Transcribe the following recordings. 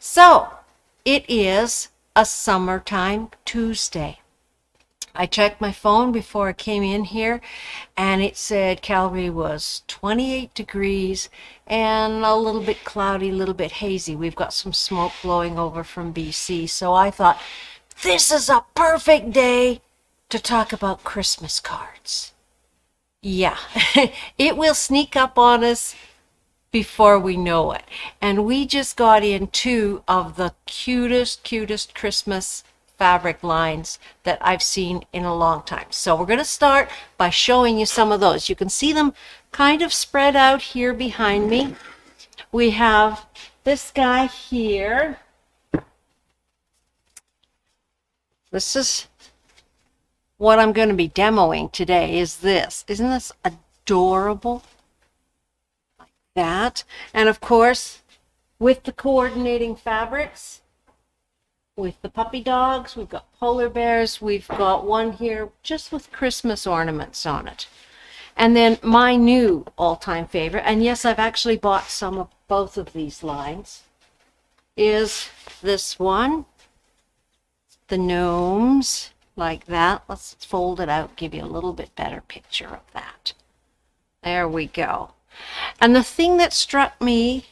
So, it is a summertime Tuesday. I checked my phone before I came in here and it said Calgary was 28 degrees and a little bit cloudy, a little bit hazy. We've got some smoke blowing over from BC. So I thought, this is a perfect day to talk about Christmas cards. Yeah, it will sneak up on us before we know it. And we just got in two of the cutest Christmas fabric lines that I've seen in a long time. So we're going to start by showing you some of those. You can see them kind of spread out here behind me. We have this guy here. This is what I'm going to be demoing today is this. Isn't this adorable? That. And of course, with the coordinating fabrics, with the puppy dogs, we've got polar bears, we've got one here just with Christmas ornaments on it. And then my new all-time favorite, and yes, I've actually bought some of both of these lines, is this one. The gnomes, like that. Let's fold it out, give you a little bit better picture of that. There we go. And the thing that struck me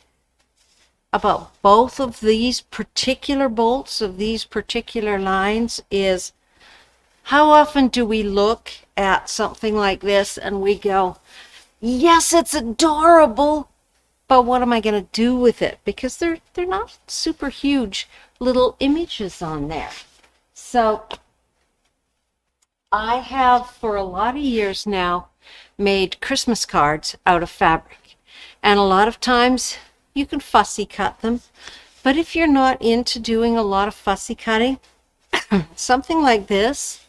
about both of these particular bolts of these particular lines is how often do we look at something like this and we go, yes, it's adorable, but what am I going to do with it? Because they're not super huge little images on there. So I have for a lot of years now made Christmas cards out of fabric, and a lot of times you can fussy cut them, but if you're not into doing a lot of fussy cutting, something like this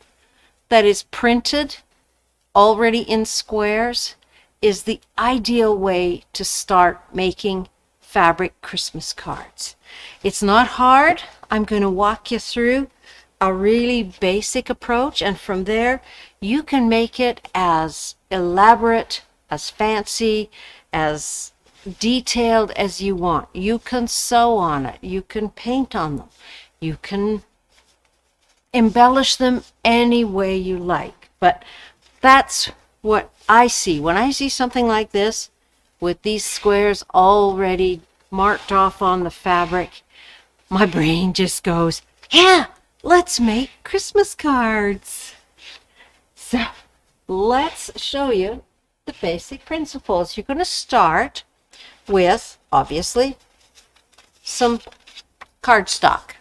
that is printed already in squares is the ideal way to start making fabric Christmas cards. It's not hard. I'm going to walk you through a really basic approach, and from there you can make it as elaborate, as fancy, as detailed as you want. You can sew on it, you can paint on them, you can embellish them any way you like. But that's what I see when I see something like this with these squares already marked off on the fabric. My brain just goes, yeah, let's make Christmas cards. So let's show you the basic principles. You're going to start with, obviously, some cardstock.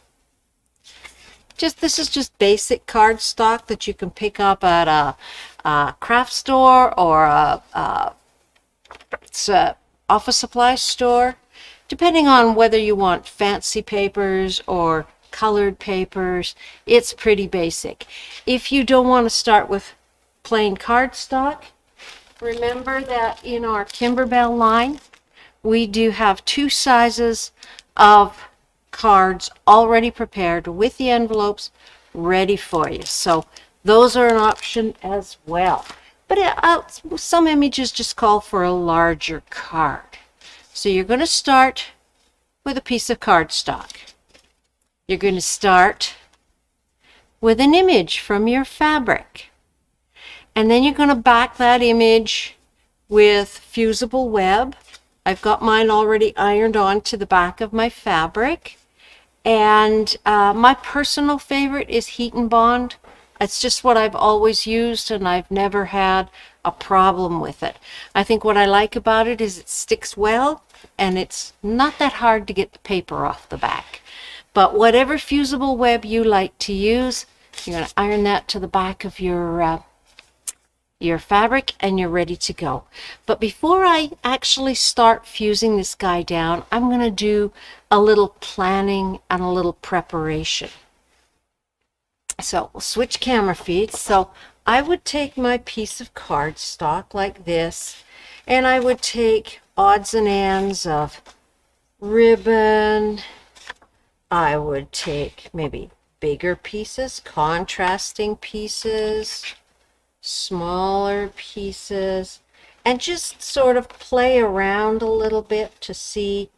This is just basic cardstock that you can pick up at a craft store or it's a office supply store, depending on whether you want fancy papers or colored papers. It's pretty basic. If you don't want to start with plain cardstock, remember that in our Kimberbell line, we do have two sizes of cards already prepared with the envelopes ready for you. So those are an option as well. But some images just call for a larger card. So you're going to start with a piece of cardstock. You're going to start with an image from your fabric. And then you're going to back that image with fusible web. I've got mine already ironed on to the back of my fabric. And my personal favorite is Heat and Bond. It's just what I've always used, and I've never had a problem with it. I think what I like about it is it sticks well, and it's not that hard to get the paper off the back. But whatever fusible web you like to use, you're going to iron that to the back of your fabric, and you're ready to go. But before I actually start fusing this guy down, I'm going to do a little planning and a little preparation. So we'll switch camera feeds. So I would take my piece of cardstock like this, and I would take odds and ends of ribbon. I would take maybe bigger pieces, contrasting pieces, smaller pieces, and just sort of play around a little bit to see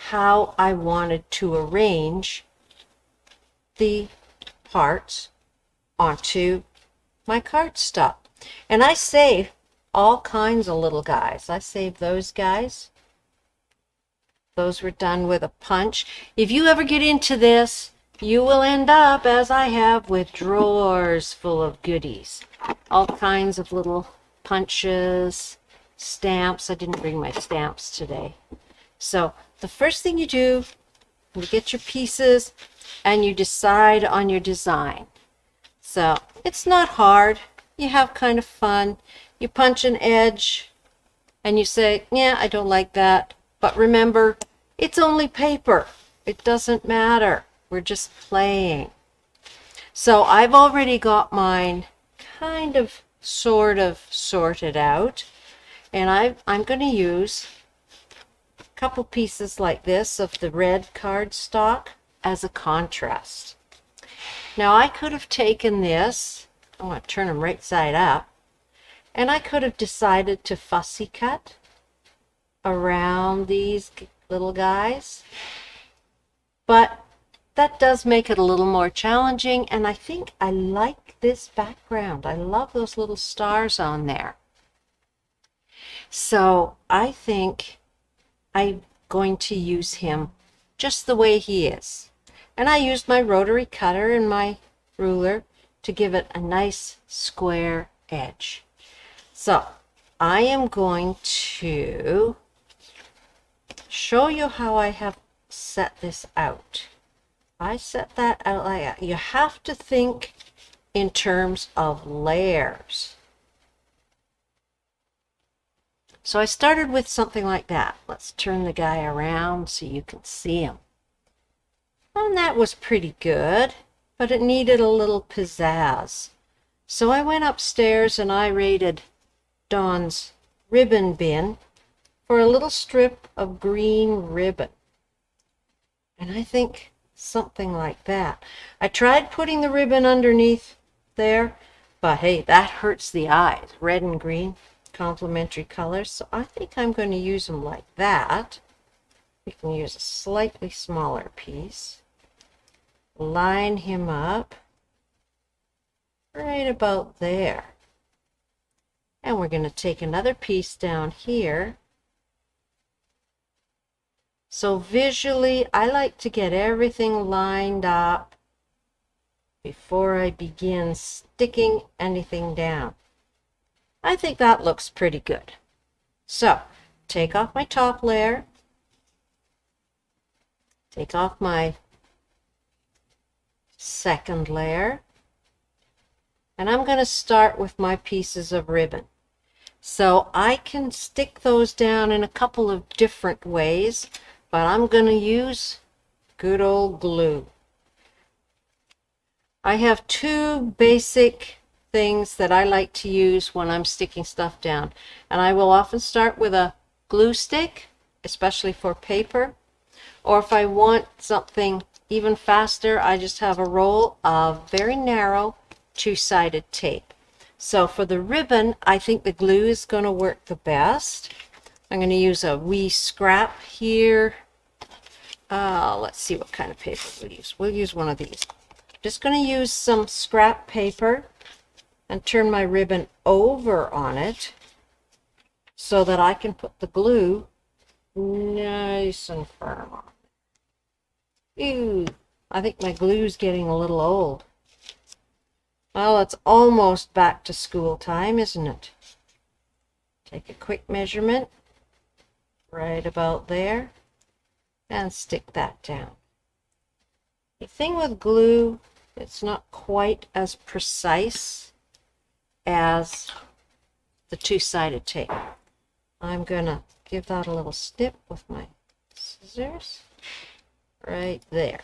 how I wanted to arrange the parts onto my cardstock. And I save all kinds of little guys. I save those guys. Those were done with a punch. If you ever get into this, you will end up, as I have, with drawers full of goodies. All kinds of little punches, stamps. I didn't bring my stamps today. So the first thing you do, you get your pieces and you decide on your design. So it's not hard. You have kind of fun. You punch an edge and you say, yeah, I don't like that. But remember, it's only paper. It doesn't matter. We're just playing. So I've already got mine kind of sort of sorted out. And I'm going to use a couple pieces like this of the red cardstock as a contrast. Now I could have taken this, I want to turn them right side up, and I could have decided to fussy cut around these little guys, but that does make it a little more challenging, and I think I like this background. I love those little stars on there. So I think I'm going to use him just the way he is. And I used my rotary cutter and my ruler to give it a nice square edge. So I am going to show you how I have set this out. I set that out like that. You have to think in terms of layers. So I started with something like that. Let's turn the guy around so you can see him. And that was pretty good, but it needed a little pizzazz. So I went upstairs and I raided Dawn's ribbon bin for a little strip of green ribbon. And I think something like that. I tried putting the ribbon underneath there, but hey, that hurts the eyes. Red and green, complementary colors. So I think I'm going to use them like that. We can use a slightly smaller piece. Line him up right about there. And we're going to take another piece down here. So visually, I like to get everything lined up before I begin sticking anything down. I think that looks pretty good. So, take off my top layer. Take off my second layer. And I'm going to start with my pieces of ribbon. So I can stick those down in a couple of different ways, but I'm going to use good old glue. I have two basic things that I like to use when I'm sticking stuff down. And I will often start with a glue stick, especially for paper. Or if I want something even faster, I just have a roll of very narrow two-sided tape. So for the ribbon, I think the glue is going to work the best. I'm going to use a wee scrap here. Let's see what kind of paper we'll use. We'll use one of these. Just going to use some scrap paper and turn my ribbon over on it so that I can put the glue nice and firm on. Ew, I think my glue's getting a little old. Well, it's almost back to school time, isn't it? Take a quick measurement right about there and stick that down. The thing with glue, it's not quite as precise as the two-sided tape. I'm going to give that a little snip with my scissors right there.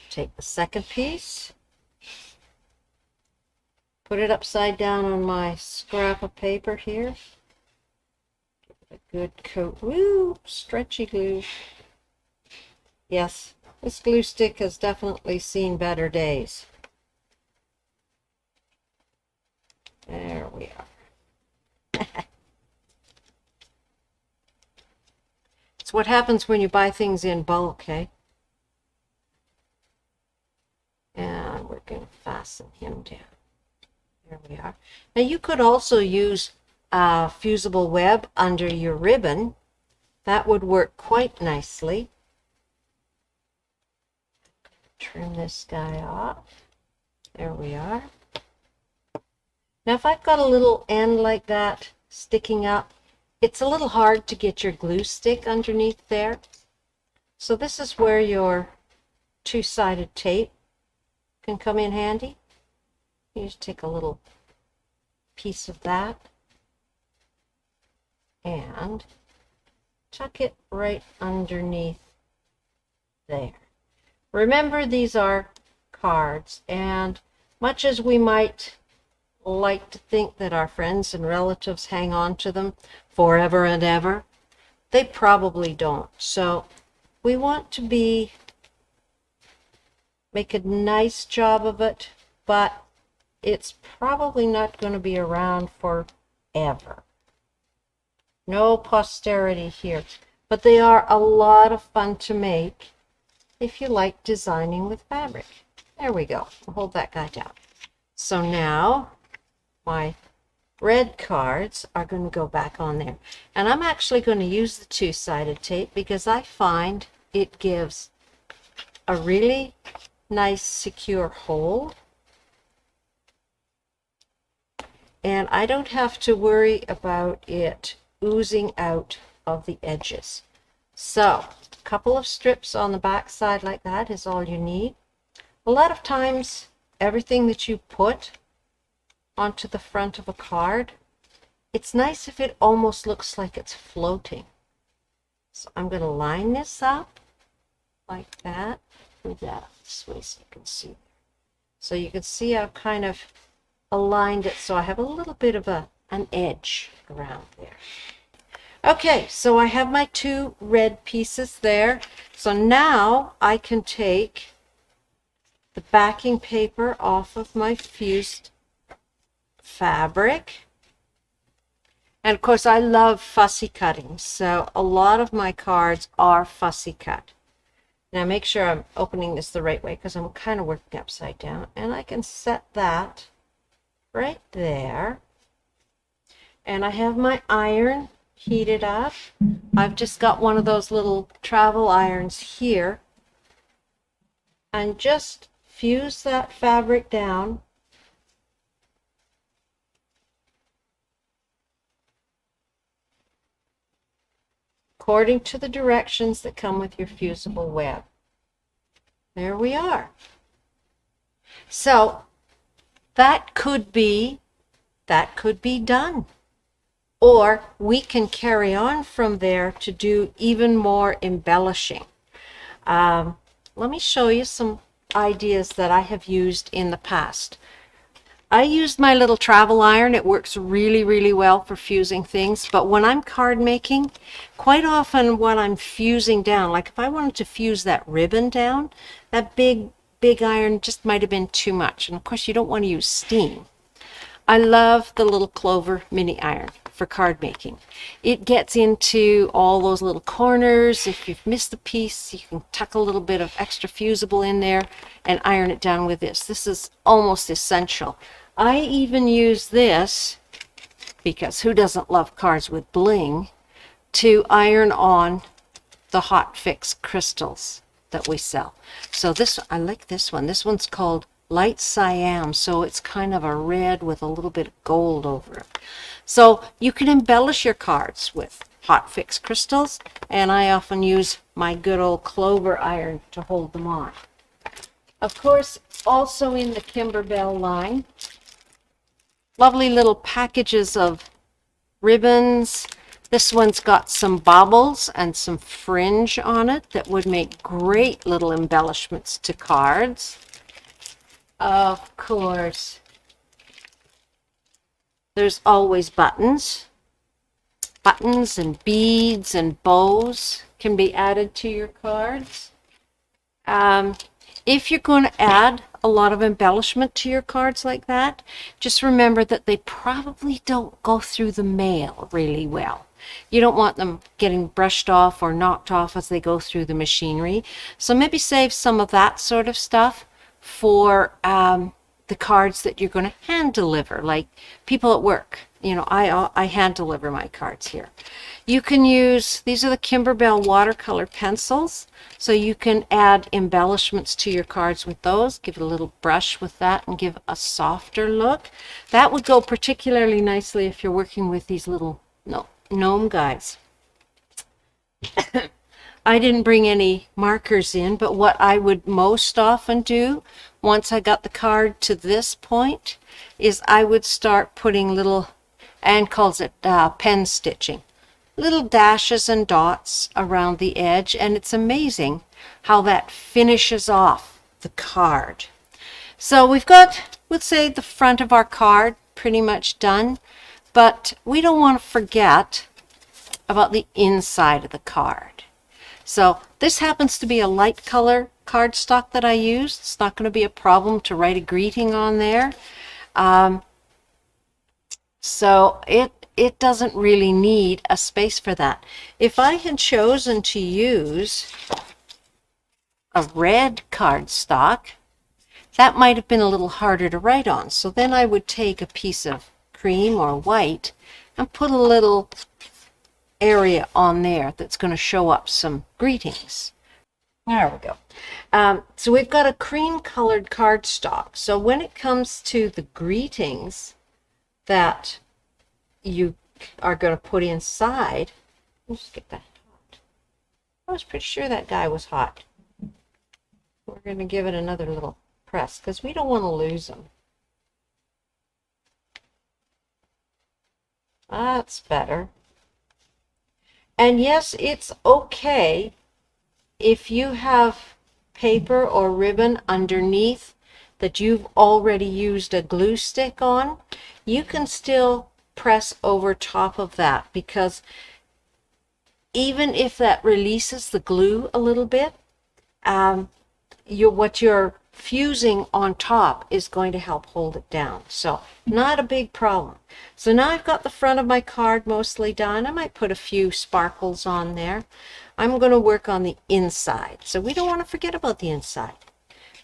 Take the second piece, put it upside down on my scrap of paper here. Give it a good coat. Woo, stretchy glue. Yes, this glue stick has definitely seen better days. There we are. what happens when you buy things in bulk, eh? And we're going to fasten him down. There we are. Now you could also use fusible web under your ribbon. That would work quite nicely. Trim this guy off. There we are. Now if I've got a little end like that sticking up, it's a little hard to get your glue stick underneath there. So this is where your two-sided tape can come in handy. You just take a little piece of that and tuck it right underneath there. Remember, these are cards, and much as we might like to think that our friends and relatives hang on to them forever and ever, they probably don't. So we want to make a nice job of it, but it's probably not going to be around forever. No posterity here, but they are a lot of fun to make if you like designing with fabric. There we go. I'll hold that guy down. So now my red cards are going to go back on there. And I'm actually going to use the two-sided tape because I find it gives a really nice secure hold. And I don't have to worry about it oozing out of the edges. So a couple of strips on the back side like that is all you need. A lot of times everything that you put onto the front of a card, it's nice if it almost looks like it's floating. So I'm going to line this up like that. Move that this way so you can see. So you can see I've kind of aligned it so I have a little bit of an edge around there. Okay, so I have my two red pieces there. So now I can take the backing paper off of my fused fabric. And of course I love fussy cutting, so a lot of my cards are fussy cut. Now make sure I'm opening this the right way because I'm kind of working upside down, and I can set that right there. And I have my iron heated up. I've just got one of those little travel irons here, and just fuse that fabric down according to the directions that come with your fusible web. There we are. So that could be done. Or we can carry on from there to do even more embellishing. Let me show you some ideas that I have used in the past. I used my little travel iron. It works really, really well for fusing things. But when I'm card making, quite often what I'm fusing down, like if I wanted to fuse that ribbon down, that big iron just might have been too much. And of course, you don't want to use steam. I love the little Clover mini iron for card making. It gets into all those little corners. If you've missed a piece, you can tuck a little bit of extra fusible in there and iron it down with this. This is almost essential. I even use this, because who doesn't love cards with bling, to iron on the hot fix crystals that we sell. So this, I like this one. This one's called Light Siam, so it's kind of a red with a little bit of gold over it. So you can embellish your cards with hot fix crystals, and I often use my good old Clover iron to hold them on. Of course, also in the Kimberbell line, lovely little packages of ribbons. This one's got some baubles and some fringe on it that would make great little embellishments to cards. Of course, there's always buttons. Buttons and beads and bows can be added to your cards. If you're going to add a lot of embellishment to your cards like that, just remember that they probably don't go through the mail really well. You don't want them getting brushed off or knocked off as they go through the machinery. So maybe save some of that sort of stuff for the cards that you're going to hand deliver, like people at work. You know, I hand deliver my cards here. You can use, these are the Kimberbell watercolor pencils, so you can add embellishments to your cards with those. Give it a little brush with that and give a softer look. That would go particularly nicely if you're working with these little gnome guys. I didn't bring any markers in, but what I would most often do once I got the card to this point is I would start putting little, Anne calls it pen stitching, little dashes and dots around the edge, and it's amazing how that finishes off the card. So we've got, let's say, the front of our card pretty much done, but we don't want to forget about the inside of the card. So this happens to be a light color cardstock that I used. It's not going to be a problem to write a greeting on there. So it doesn't really need a space for that. If I had chosen to use a red cardstock, that might have been a little harder to write on. So then I would take a piece of cream or white and put a little area on there that's going to show up some greetings. There we go. So we've got a cream colored cardstock. So when it comes to the greetings that you are going to put inside, let's get that hot. I was pretty sure that guy was hot. We're going to give it another little press because we don't want to lose him. That's better. And yes, it's okay if you have paper or ribbon underneath that you've already used a glue stick on. You can still press over top of that, because even if that releases the glue a little bit, what you're fusing on top is going to help hold it down. So not a big problem. So now I've got the front of my card mostly done. I might put a few sparkles on there. I'm going to work on the inside. So we don't want to forget about the inside.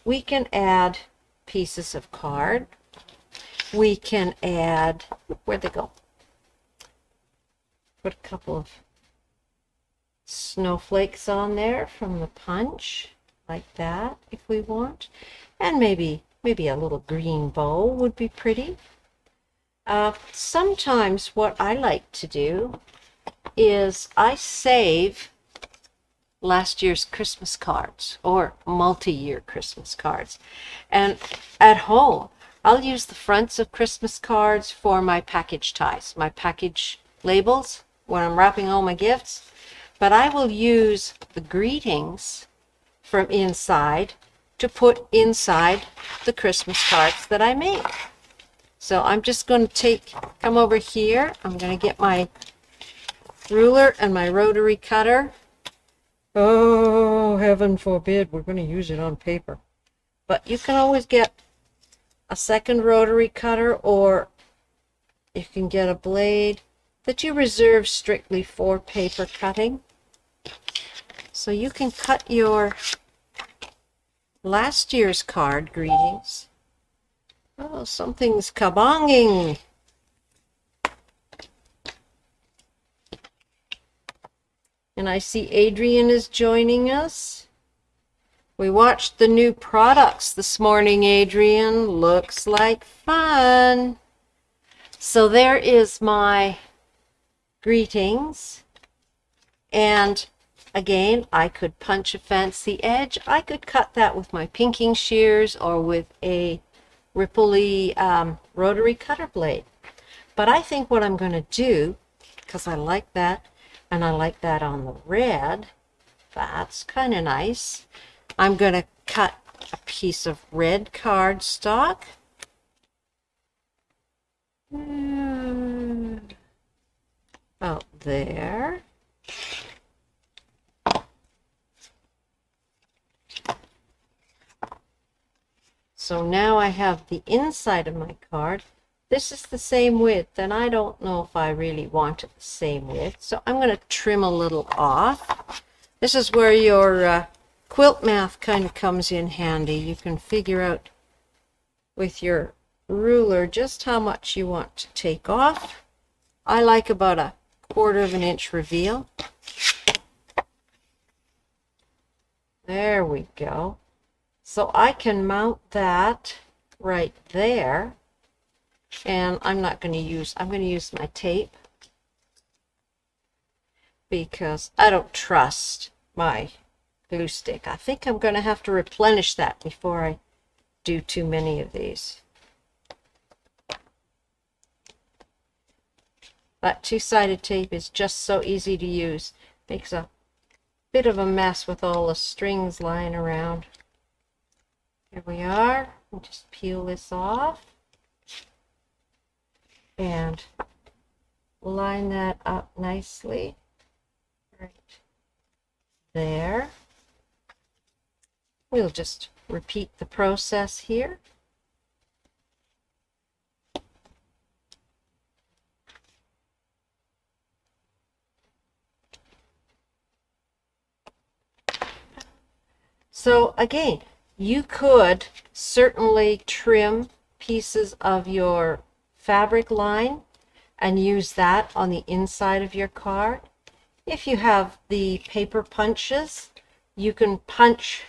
We can add pieces of card. We can add, where'd they go? Put a couple of snowflakes on there from the punch, like that, if we want. And maybe a little green bow would be pretty. Sometimes what I like to do is I save last year's Christmas cards or multi-year Christmas cards. And at home, I'll use the fronts of Christmas cards for my package ties, my package labels when I'm wrapping all my gifts. But I will use the greetings from inside to put inside the Christmas cards that I make. So I'm just going to come over here. I'm going to get my ruler and my rotary cutter. Oh, heaven forbid we're going to use it on paper. But you can always get a second rotary cutter, or you can get a blade that you reserve strictly for paper cutting. So you can cut your last year's card greetings. Oh, something's kabonging. And I see Adrian is joining us. We watched the new products this morning, Adrian. Looks like fun. So there is my greetings. And again, I could punch a fancy edge. I could cut that with my pinking shears or with a ripply rotary cutter blade. But I think what I'm going to do, because I like that, and I like that on the red, that's kind of nice. I'm going to cut a piece of red cardstock. About there. So now I have the inside of my card This is the same width, and I don't know if I really want it the same width, so I'm going to trim a little off. This is where your quilt math kind of comes in handy. You can figure out with your ruler just how much you want to take off. I like about 1/4 of an inch reveal. There we go. So I can mount that right there. And I'm going to use my tape because I don't trust my glue stick. I think I'm going to have to replenish that before I do too many of these. That two-sided tape is just so easy to use. Makes a bit of a mess with all the strings lying around. Here we are. I'll just peel this off and line that up nicely right there. We'll just repeat the process here. So again, you could certainly trim pieces of your fabric line and use that on the inside of your card. If you have the paper punches, you can punch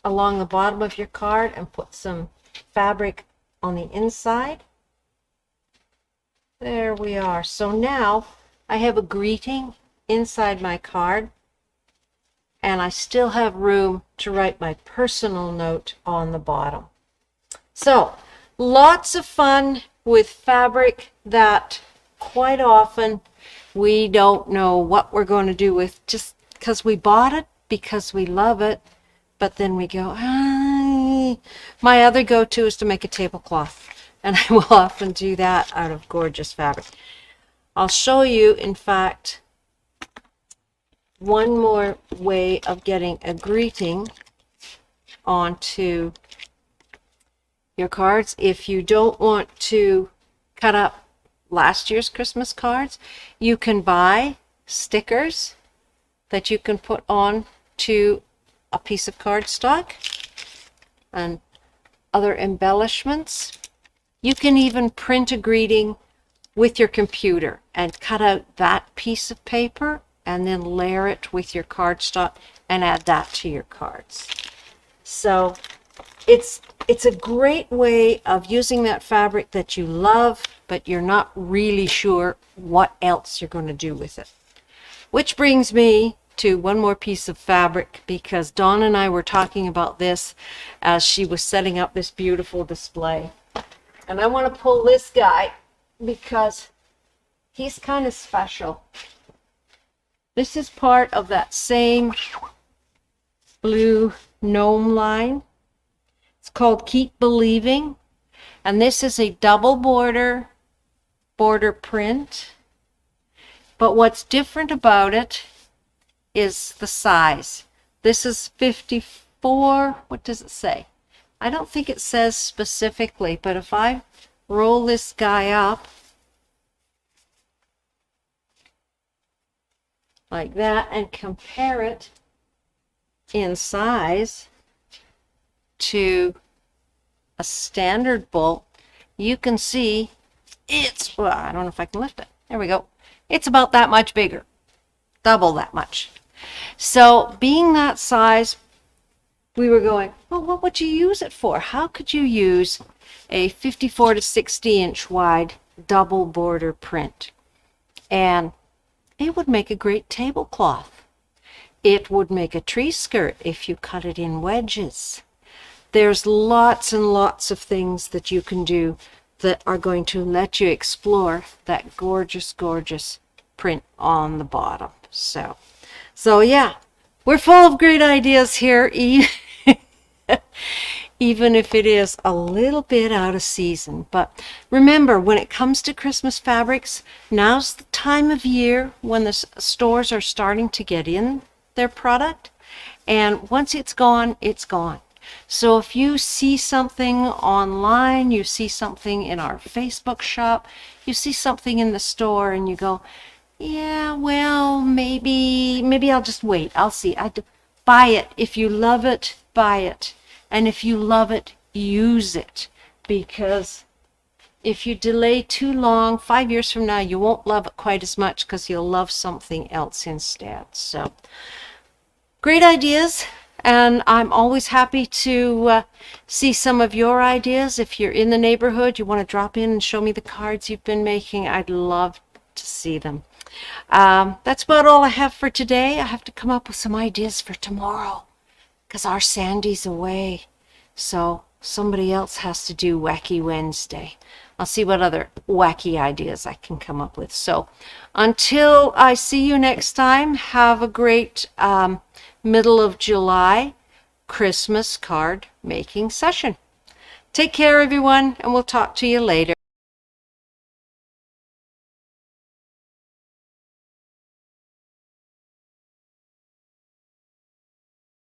along the bottom of your card and put some fabric on the inside. There we are. So now I have a greeting inside my card, and I still have room to write my personal note on the bottom. So lots of fun with fabric that quite often we don't know what we're going to do with, just because we bought it, because we love it, but then we go, ah. My other go-to is to make a tablecloth, and I will often do that out of gorgeous fabric. I'll show you, in fact, one more way of getting a greeting onto your cards. If you don't want to cut up last year's Christmas cards, you can buy stickers that you can put on to a piece of cardstock and other embellishments. You can even print a greeting with your computer and cut out that piece of paper and then layer it with your cardstock and add that to your cards. So it's a great way of using that fabric that you love, but you're not really sure what else you're going to do with it. Which brings me to one more piece of fabric, because Dawn and I were talking about this as she was setting up this beautiful display. And I want to pull this guy because he's kind of special. This is part of that same blue gnome line. It's called Keep Believing, and this is a double border print. But what's different about it is the size. This is 54. What does it say? I don't think it says specifically, but if I roll this guy up like that and compare it in size to a standard bolt, you can see it's, well, I don't know if I can lift it. There we go. It's about that much bigger, double that much. So being that size, we were going, well, what would you use it for? How could you use a 54 to 60 inch wide double border print? And it would make a great tablecloth. It would make a tree skirt if you cut it in wedges. There's lots and lots of things that you can do that are going to let you explore that gorgeous, gorgeous print on the bottom. So yeah, we're full of great ideas here, even if it is a little bit out of season. But remember, when it comes to Christmas fabrics, now's the time of year when the stores are starting to get in their product. And once it's gone, it's gone. So if you see something online, you see something in our Facebook shop, you see something in the store and you go, yeah, well, maybe I'll just wait. I'll see. Buy it. If you love it, buy it. And if you love it, use it. Because if you delay too long, 5 years from now, you won't love it quite as much because you'll love something else instead. So, great ideas. And I'm always happy to see some of your ideas. If you're in the neighborhood, you want to drop in and show me the cards you've been making, I'd love to see them. That's about all I have for today. I have to come up with some ideas for tomorrow because our Sandy's away. So somebody else has to do Wacky Wednesday. I'll see what other wacky ideas I can come up with. So until I see you next time, have a great middle of July Christmas card making session. Take care, everyone, and we'll talk to you later.